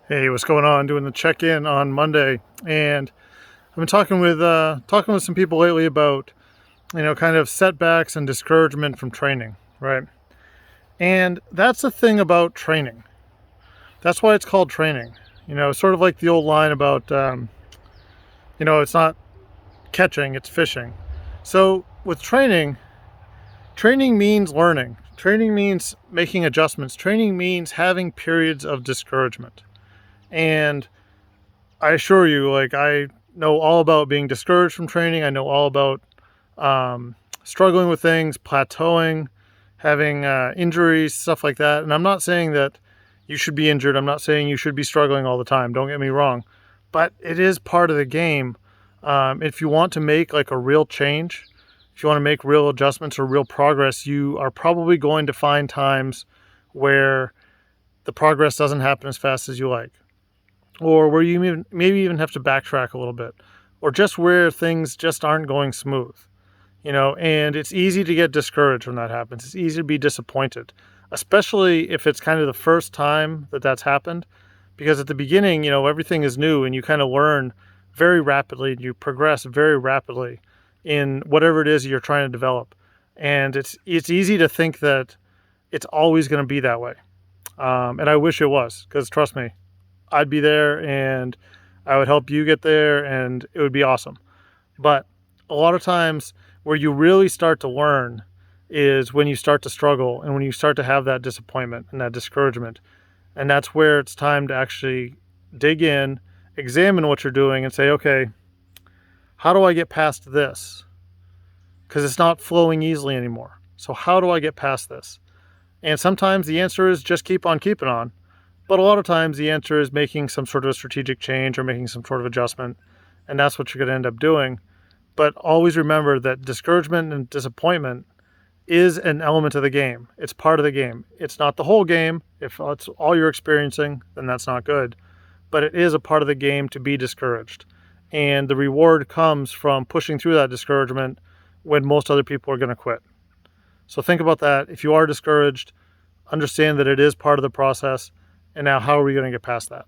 Hey, what's going on? Doing the check-in on Monday, and I've been talking with some people lately about kind of setbacks and discouragement from training, right? And that's the thing about training. That's why it's called training. Sort of like the old line about it's not catching, it's fishing. So with training, training means learning. Training means making adjustments. Training means having periods of discouragement. And I assure you, like, I know all about being discouraged from training. I know all about struggling with things, plateauing, having injuries, stuff like that. And I'm not saying that you should be injured. I'm not saying you should be struggling all the time. Don't get me wrong. But it is part of the game. If you want to make like a real change, if you want to make real adjustments or real progress, you are probably going to find times where the progress doesn't happen as fast as you like, or where you maybe even have to backtrack a little bit, or just where things just aren't going smooth, and it's easy to get discouraged when that happens. It's easy to be disappointed, especially if it's kind of the first time that that's happened, because at the beginning, everything is new and you kind of learn very rapidly and you progress very rapidly in whatever it is you're trying to develop. And it's easy to think that it's always going to be that way. And I wish it was, because trust me, I'd be there and I would help you get there and it would be awesome. But a lot of times where you really start to learn is when you start to struggle and when you start to have that disappointment and that discouragement. And that's where it's time to actually dig in, examine what you're doing and say, okay, how do I get past this? Because it's not flowing easily anymore. So how do I get past this? And sometimes the answer is just keep on keeping on. But a lot of times the answer is making some sort of a strategic change or making some sort of adjustment. And that's what you're going to end up doing. But always remember that discouragement and disappointment is an element of the game. It's part of the game. It's not the whole game. If that's all you're experiencing, then that's not good. But it is a part of the game to be discouraged. And the reward comes from pushing through that discouragement when most other people are going to quit. So think about that. If you are discouraged, understand that it is part of the process. And now, how are we going to get past that?